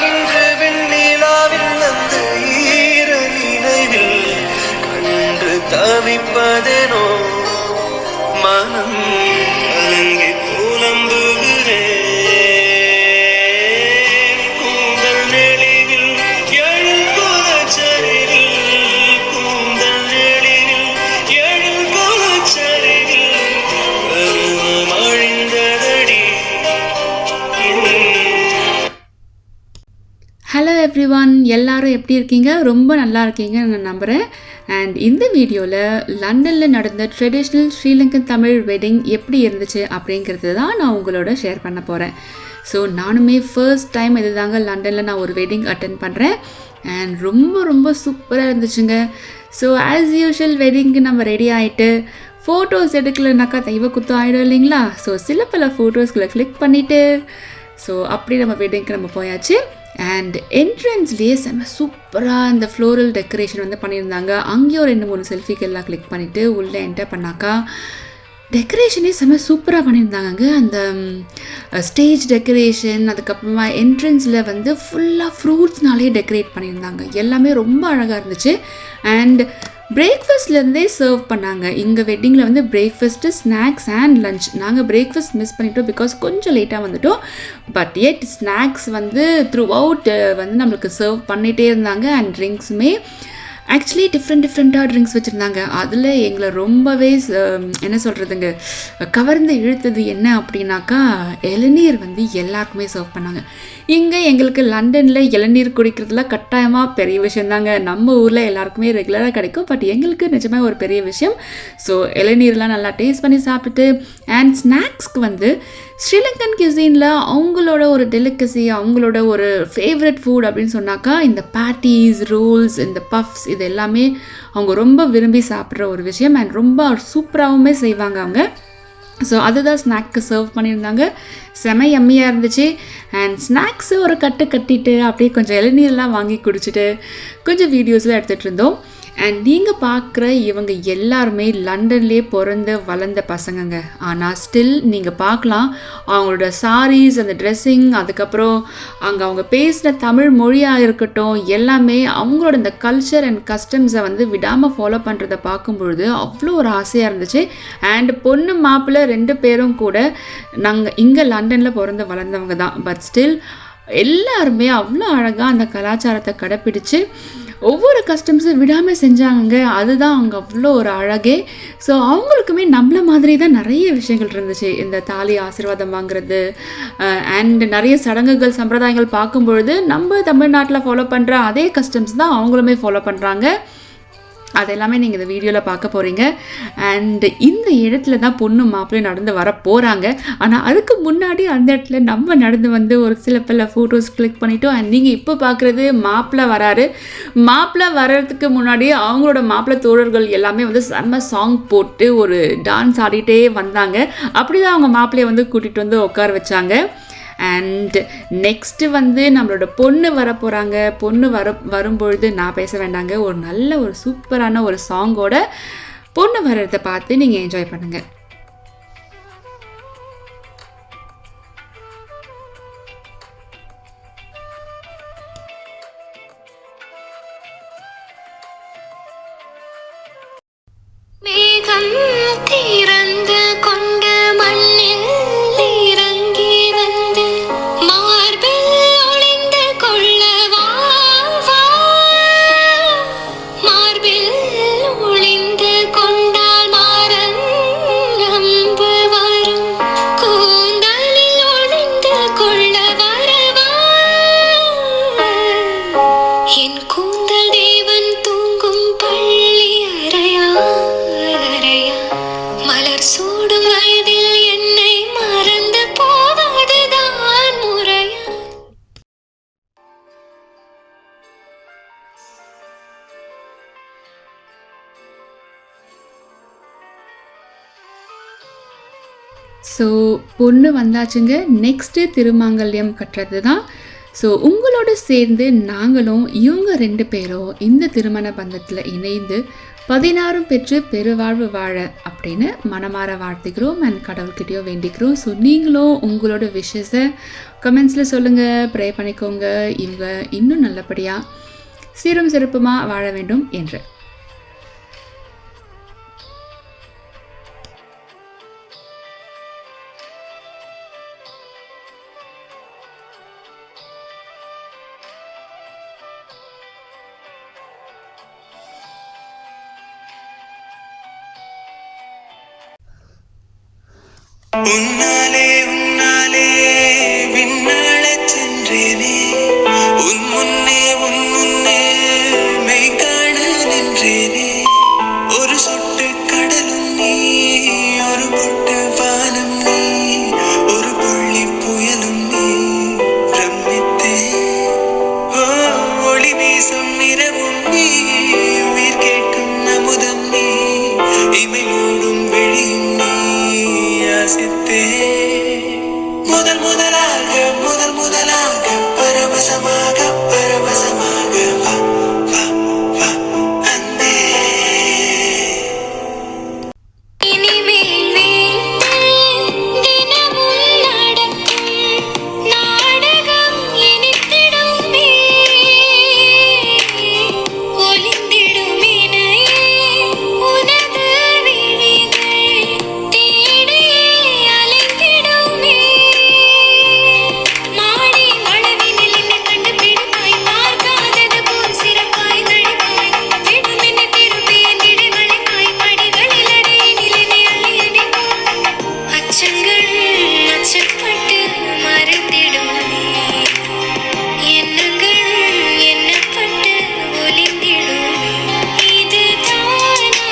இன்று வெண்ணிலாவில் அந்த ஈர நினைவில் கண்டு தவிப்பதனோ மனம் கலங்கி புலம்புகிறேன். கூந்தல் நெளிவில் எழுகுலச்சரிவில் கூந்தல் நெளிவில் எழுகுலச்சரிவில் கருவம் அழிந்ததடி. ஹலோ எவ்ரிவான், எல்லாரும் எப்படி இருக்கீங்க? ரொம்ப நல்லா இருக்கீங்கன்னு நான் நம்புகிறேன். அண்ட் இந்த வீடியோவில் லண்டனில் நடந்த ட்ரெடிஷ்னல் ஸ்ரீலங்கன் தமிழ் வெட்டிங் எப்படி இருந்துச்சு அப்படிங்கிறது தான் நான் உங்களோட ஷேர் பண்ண போகிறேன். ஸோ நானுமே ஃபர்ஸ்ட் டைம் இது தாங்க லண்டனில் நான் ஒரு வெட்டிங் அட்டென்ட் பண்ணுறேன். அண்ட் ரொம்ப ரொம்ப சூப்பராக இருந்துச்சுங்க. ஸோ ஆஸ் யூஷுவல் வெட்டிங்க்கு நம்ம ரெடி ஆகிட்டு ஃபோட்டோஸ் எடுக்கலைனாக்கா தெய்வ குத்தம் ஆகிடும் இல்லைங்களா? ஸோ சில பல ஃபோட்டோஸ்களை கிளிக் பண்ணிவிட்டு ஸோ அப்படி நம்ம வெட்டிங்க்கு நம்ம போயாச்சு. அண்ட் என்ட்ரன்ஸ்லேயே செம்ம சூப்பராக இந்த ஃப்ளோரல் டெக்கரேஷன் வந்து பண்ணியிருந்தாங்க. அங்கேயும் 2-3 செல்ஃபிக்கெல்லாம் கிளிக் பண்ணிவிட்டு உள்ளே என்டர் பண்ணாக்கா டெக்கரேஷனே செம்ம சூப்பராக பண்ணியிருந்தாங்க. அந்த ஸ்டேஜ் டெக்கரேஷன், அதுக்கப்புறமா என்ட்ரன்ஸில் வந்து ஃபுல்லாக ஃப்ரூட்ஸ்னாலே டெக்கரேட் பண்ணியிருந்தாங்க. எல்லாமே ரொம்ப அழகாக இருந்துச்சு. அண்ட் பிரேக்ஃபாஸ்ட்லேருந்தே சர்வ் பண்ணாங்க. இங்கே வெட்டிங்கில் வந்து பிரேக்ஃபாஸ்ட்டு, ஸ்நாக்ஸ் அண்ட் லஞ்ச். நாங்கள் பிரேக்ஃபாஸ்ட் மிஸ் பண்ணிட்டோம் பிகாஸ் கொஞ்சம் லேட்டாக வந்துட்டோம். பட் எட் ஸ்நாக்ஸ் வந்து த்ரூ அவுட் வந்து நம்மளுக்கு சர்வ் பண்ணிகிட்டே இருந்தாங்க. அண்ட் ட்ரிங்க்ஸுமே ஆக்சுவலி டிஃப்ரெண்ட்டாக ட்ரிங்க்ஸ் வச்சுருந்தாங்க. அதில் எங்களை ரொம்பவே என்ன சொல்கிறதுங்க கவர்ந்து இழுத்தது என்ன அப்படின்னாக்கா இளநீர் வந்து எல்லாருக்குமே சர்வ் பண்ணாங்க. இங்கே எங்களுக்கு லண்டனில் இளநீர் குடிக்கிறதுல கட்டாயமாக பெரிய விஷயந்தாங்க. நம்ம ஊரில் எல்லாருக்குமே ரெகுலராக கிடைக்கும். பட் எங்களுக்கு நிஜமாக ஒரு பெரிய விஷயம். ஸோ இளநீர்லாம் நல்லா டேஸ்ட் பண்ணி சாப்பிட்டுட்டு அண்ட் ஸ்நாக்ஸ்க்கு வந்து ஸ்ரீலங்கன் கியூசினில் அவங்களோட ஒரு டெலிகசி, அவங்களோட ஒரு ஃபேவரட் ஃபுட் அப்படின்னு சொன்னாக்கா இந்த பேட்டீஸ், ரோல்ஸ், இந்த பஃப்ஸ் இது எல்லாமே அவங்க ரொம்ப விரும்பி சாப்பிட்ற ஒரு விஷயம். அண்ட் ரொம்ப சூப்பராகவுமே செய்வாங்க அவங்க. ஸோ அதுதான் ஸ்நாக்கு சர்வ் பண்ணியிருந்தாங்க. செம யம்மியாக இருந்துச்சு. அண்ட் ஸ்நாக்ஸு ஒரு கட்டிட்டு அப்படியே கொஞ்சம் இளநீர்லாம் வாங்கி குடிச்சிட்டு கொஞ்சம் வீடியோஸ்லாம் எடுத்துகிட்டு இருந்தோம். அண்ட் நீங்கள் பார்க்குற இவங்க எல்லாருமே லண்டன்லேயே பிறந்து வளர்ந்த பசங்கங்க. ஆனால் ஸ்டில் நீங்கள் பார்க்கலாம் அவங்களோட சாரீஸ், அந்த ட்ரெஸ்ஸிங், அதுக்கப்புறம் அங்கே அவங்க பேசின தமிழ் மொழியாக இருக்கட்டும், எல்லாமே அவங்களோட இந்த கல்ச்சர் அண்ட் கஸ்டம்ஸை வந்து விடாமல் ஃபாலோ பண்ணுறதை பார்க்கும்பொழுது அவ்வளோ ஒரு ஆசையாக இருந்துச்சு. அண்ட் பொண்ணு மாப்பிள்ளை 2 பேரும் கூட நாங்கள் இங்கே லண்டனில் பிறந்து வளர்ந்தவங்க தான். பட் ஸ்டில் எல்லாருமே அவ்வளோ அழகாக அந்த கலாச்சாரத்தை கடைப்பிடிச்சு ஒவ்வொரு கஸ்டம்ஸும் விடாமல் செஞ்சாங்க. அதுதான் அவங்க அவ்வளோ ஒரு அழகே. ஸோ அவங்களுக்குமே நம்மள மாதிரி தான் நிறைய விஷயங்கள் இருந்துச்சு. இந்த தாலி ஆசீர்வாதம் வாங்குறது அண்ட் நிறைய சடங்குகள், சம்பிரதாயங்கள் பார்க்கும்பொழுது நம்ம தமிழ்நாட்டில் ஃபாலோ பண்ணுற அதே கஸ்டம்ஸ் தான் அவங்களுமே ஃபாலோ பண்ணுறாங்க. அதெல்லாமே நீங்கள் இந்த வீடியோவில் பார்க்க போகிறீங்க. அண்ட் இந்த இடத்துல தான் பொண்ணு மாப்பிள்ளை நடந்து வர போகிறாங்க. ஆனால் அதுக்கு முன்னாடி அந்த இடத்துல நம்ம நடந்து வந்து ஒரு சில பல ஃபோட்டோஸ் கிளிக் பண்ணிட்டோம். அண்ட் நீங்கள் இப்போ பார்க்குறது மாப்பிள்ளை வராரு. மாப்பிள்ளை வர்றதுக்கு முன்னாடி அவங்களோட மாப்பிள்ளை தோழர்கள் எல்லாமே வந்து செம்ம சாங் போட்டு ஒரு டான்ஸ் ஆடிட்டே வந்தாங்க. அப்படி தான் அவங்க மாப்பிள்ளையை வந்து கூட்டிகிட்டு வந்து உட்கார வச்சாங்க. அண்ட் நெக்ஸ்ட்டு வந்து நம்மளோட பொண்ணு வர போகிறாங்க. பொண்ணு வரும்பொழுது நான் பேச வேண்டாங்க, ஒரு நல்ல ஒரு சூப்பரான ஒரு சாங்கோட பொண்ணு வர்றதை பார்த்து நீங்கள் என்ஜாய் பண்ணுங்கள். மேகம் திறந்து கொண்ட மண்ணில் இறங்கி வந்து மார்பில் ஒளிந்து கொள்ளவா, மார்பில் ஒளிந்து கொண்டால் மாறன் நம்பு வரும், கூந்தலில் ஒளிந்து கொள்ள வரவா, என் கூந்தல் தேவன் தூங்கும் பள்ளி அறையா, மலர் சூடும் வயதில் என்னை மறந்து போவதுதான் முறையா. ஸோ பொண்ணு வந்தாச்சுங்க. நெக்ஸ்ட்டு திருமாங்கல்யம் கட்டுறது தான். ஸோ உங்களோட சேர்ந்து நாங்களும் இவங்க 2 பேரும் இந்த திருமண பந்தத்தில் இணைந்து 16 பெற்று பெருவாழ்வு வாழ அப்படின்னு மனமாற வாழ்த்துக்கிறோம் அண்ட் கடவுள்கிட்டயோ வேண்டிக்கிறோம். ஸோ நீங்களும் உங்களோட விஷஸை கமெண்ட்ஸில் சொல்லுங்கள், ப்ரே பண்ணிக்கோங்க. இவங்க இன்னும் நல்லபடியாக சீரும் சிறப்புமாக வாழ வேண்டும் என்று. உன்னாலே உன்னாலே விண்ணாளச் சென்றேனே, உன் முன்னே மெய் காண நின்றேனே. ஒரு சொட்டு கடலும் நீ, ஒரு பொட்டு வானம் நீ, ஒரு புள்ளி புயலும் நீ, பிரமித்தேன். ஓ, ஒளி வீசும் இரவும் நீ, உயிர் கேட்கும் அமுதம் நீ, இமை மூடும் விழியும் நீ, யாசித்தே. முதல் முதலாக பரவசமாக வா வா வா அன்பே. இனிமேல் வீட்டில் தினமும் நடக்கும் நாடகம் இனித்திடுமே, ஒளிந்திடும் இணையே உனது விழிகள் தேடியே அலைந்திடுமே. மாடி மழவினில் என்னை கண்டு பிடிப்பாய், பார்க்காதது போல் சிறப்பாய் நடிப்பாய், விடுமென்னை திரும்பி எந்திடை வளைப்பாய், படிகளில் அடையினில் என்னை அள்ளி அணைப்பாய். அச்சங்களும் அச்சப்பட்டு மறைந்திடுமே, எண்ணங்களும் எண்ணப்பட்டு ஒளிந்திடுமே. இதுதானா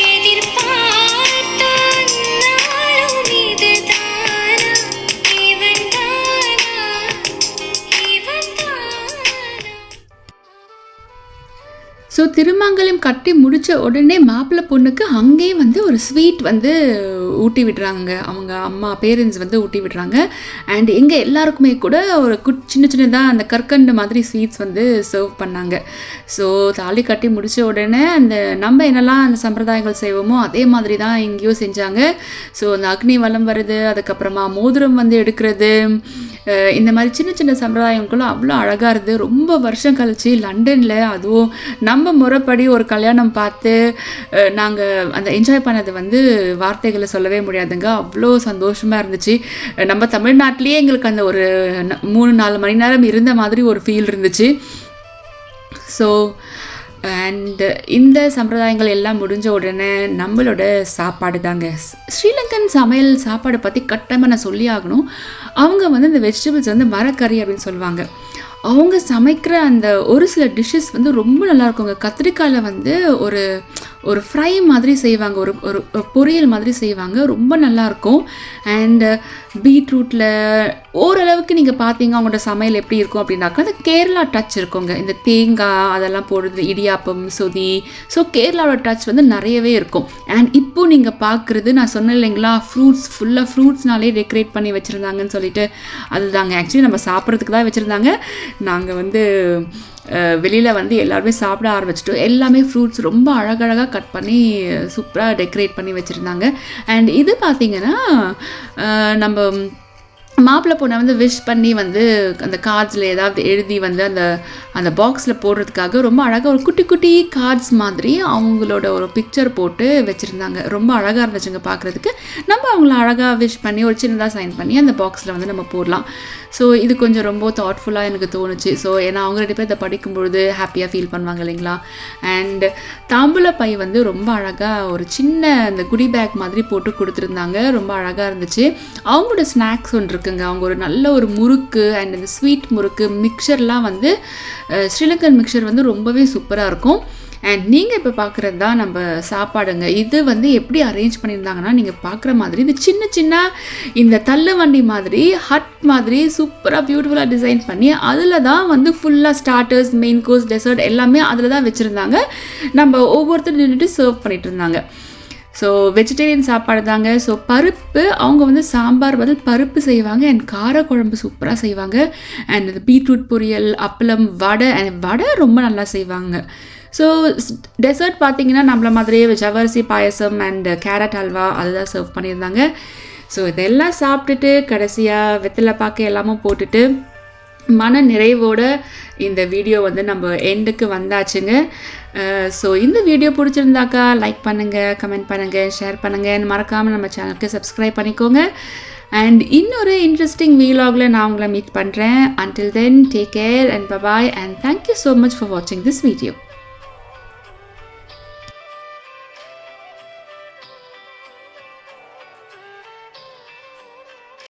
எதிர்பார்த்த நாளும், இதுதானா இவன் தானா. ஸோ திருமங்கலம் கட்டி முடித்த உடனே மாப்பிள்ளை பொண்ணுக்கு அங்கேயே வந்து ஒரு ஸ்வீட் வந்து ஊட்டி விடுறாங்க. அவங்க அம்மா பேரண்ட்ஸ் வந்து ஊட்டி விடுறாங்க. அண்ட் எங்கள் எல்லாருக்குமே கூட ஒரு சின்னதாக அந்த கற்கண்டு மாதிரி ஸ்வீட்ஸ் வந்து சர்வ் பண்ணாங்க. ஸோ தாலி கட்டி முடித்த உடனே அந்த நம்ம என்னெல்லாம் அந்த சம்பிரதாயங்கள் செய்வோமோ அதே மாதிரி தான் இங்கேயும் செஞ்சாங்க. ஸோ அந்த அக்னி வலம் வருது, அதுக்கப்புறமா மோதிரம் வந்து எடுக்கிறது, இந்த மாதிரி சின்ன சம்பிரதாயங்களுக்குள்ள அவ்வளோ அழகாக இருது. ரொம்ப வருஷம் கழிச்சு லண்டனில் அதுவும் நம்ம முறைப்படி ஒரு கல்யாணம் பார்த்து நாங்கள் அந்த என்ஜாய் பண்ணது வந்து வார்த்தைகளை சொல்லவே முடியாதுங்க. அவ்வளோ சந்தோஷமாக இருந்துச்சு. நம்ம தமிழ்நாட்டிலேயே எங்களுக்கு அந்த ஒரு 3-4 மணி நேரம் இருந்த மாதிரி ஒரு ஃபீல் இருந்துச்சு. ஸோ அண்ட் இந்த சம்பிரதாயங்கள் எல்லாம் முடிஞ்ச உடனே நம்மளோட சாப்பாடு தாங்க. ஸ்ரீலங்கன் சமையல் சாப்பாடு பற்றி கட்டாயமாக நான் சொல்லி ஆகணும். அவங்க வந்து இந்த வெஜிடபிள்ஸ் வந்து மரக்கறி அப்படின்னு சொல்லுவாங்க. அவங்க சமைக்கிற அந்த ஒரு சில டிஷ்ஷஸ் வந்து ரொம்ப நல்லாயிருக்குங்க. கத்திரிக்காயில் வந்து ஒரு ஃப்ரை மாதிரி செய்வாங்க, ஒரு பொரியல் மாதிரி செய்வாங்க, ரொம்ப நல்லாயிருக்கும். அண்டு பீட்ரூட்டில் ஓரளவுக்கு நீங்கள் பார்த்தீங்க அவங்களோட சமையல் எப்படி இருக்கும் அப்படின்னாக்கா அந்த கேரளா டச் இருக்குங்க. இந்த தேங்காய் அதெல்லாம் போடுறது, இடியாப்பம், சொதி. ஸோ கேரளாவோட டச் வந்து நிறையவே இருக்கும். அண்ட் இப்போது நீங்கள் பார்க்குறது நான் சொன்னேன் இல்லைங்களா, ஃபுல்லாக ஃப்ரூட்ஸ்னாலே டெக்கரேட் பண்ணி வச்சுருந்தாங்கன்னு சொல்லிட்டு, அதுதாங்க ஆக்சுவலி நம்ம சாப்பிட்றதுக்கு தான் வச்சுருந்தாங்க. நாங்கள் வந்து வெளியில் வந்து எல்லாருமே சாப்பிட ஆரம்பிச்சிட்டோம். எல்லாமே ஃப்ரூட்ஸ் ரொம்ப அழகழகாக கட் பண்ணி சூப்பராக டெக்கரேட் பண்ணி வச்சுருந்தாங்க. அண்ட் இது பார்த்திங்கன்னா நம்ம மாப்பிள்ளை பொண்ணை வந்து விஷ் பண்ணி வந்து அந்த கார்ட்ஸில் ஏதாவது எழுதி வந்து அந்த பாக்ஸில் போடுறதுக்காக ரொம்ப அழகாக ஒரு குட்டி கார்ட்ஸ் மாதிரி அவங்களோட ஒரு பிக்சர் போட்டு வச்சுருந்தாங்க. ரொம்ப அழகாக இருந்துச்சுங்க பார்க்குறதுக்கு. நம்ம அவங்கள அழகாக விஷ் பண்ணி ஒரு சின்னதாக சைன் பண்ணி அந்த பாக்ஸில் வந்து நம்ம போடலாம். ஸோ இது கொஞ்சம் ரொம்ப தாட்ஃபுல்லாக எனக்கு தோணுச்சு. ஸோ ஏன்னா அவங்க 2 பேர் இதை படிக்கும்பொழுது ஹாப்பியாக ஃபீல் பண்ணுவாங்க இல்லைங்களா. அண்ட் தாம்பூல பை வந்து ரொம்ப அழகாக ஒரு சின்ன அந்த குடி பேக் மாதிரி போட்டு கொடுத்துருந்தாங்க. ரொம்ப அழகாக இருந்துச்சு. அவங்களோட ஸ்நாக்ஸ் ஒன்று இருக்குங்க. அவங்க ஒரு நல்ல ஒரு முறுக்கு அண்ட் இந்த ஸ்வீட் முறுக்கு மிக்சர்லாம் வந்து ஸ்ரீலங்கன் மிக்சர் வந்து ரொம்பவே சூப்பராக இருக்கும். அண்ட் நீங்கள் இப்போ பார்க்குறது தான் நம்ம சாப்பாடுங்க. இது வந்து எப்படி அரேஞ்ச் பண்ணியிருந்தாங்கன்னா நீங்கள் பார்க்குற மாதிரி இது சின்ன இந்த தள்ளு வண்டி மாதிரி ஹட் மாதிரி சூப்பராக பியூட்டிஃபுல்லாக டிசைன் பண்ணி அதில் தான் வந்து ஃபுல்லாக ஸ்டார்டர்ஸ், மெயின் கோர்ஸ், டெசர்ட் எல்லாமே அதில் தான் வச்சுருந்தாங்க. நம்ம ஒவ்வொருத்தரும் நின்றுட்டு சர்வ் பண்ணிட்டு இருந்தாங்க. ஸோ வெஜிடேரியன் சாப்பாடு தாங்க. ஸோ பருப்பு அவங்க வந்து சாம்பார் பதில் பருப்பு செய்வாங்க அண்ட் காரக்குழம்பு சூப்பராக செய்வாங்க. அண்ட் இந்த பீட்ரூட் பொரியல், அப்பளம், வடை ரொம்ப நல்லா செய்வாங்க. ஸோ டெசர்ட் பார்த்தீங்கன்னா நம்மள மாதிரியே ஜவ்வரிசி பாயசம் அண்ட் கேரட் அல்வா அதுதான் சர்வ் பண்ணியிருந்தாங்க. ஸோ இதெல்லாம் சாப்பிட்டுட்டு கடைசியாக வெத்தலை பாக்கு எல்லாமும் போட்டுட்டு மன நிறைவோட இந்த வீடியோ வந்து நம்ம எண்டுக்கு வந்தாச்சுங்க. ஸோ இந்த வீடியோ பிடிச்சிருந்தாக்கா லைக் பண்ணுங்கள், கமெண்ட் பண்ணுங்கள், ஷேர் பண்ணுங்கள், மறக்காமல் நம்ம சேனலுக்கு சப்ஸ்கிரைப் பண்ணிக்கோங்க. அண்ட் இன்னொரு இன்ட்ரெஸ்டிங் வீலாகில் நான் உங்களை மீட் பண்ணுறேன். Until then, take care and bye-bye and thank you so much for watching this video.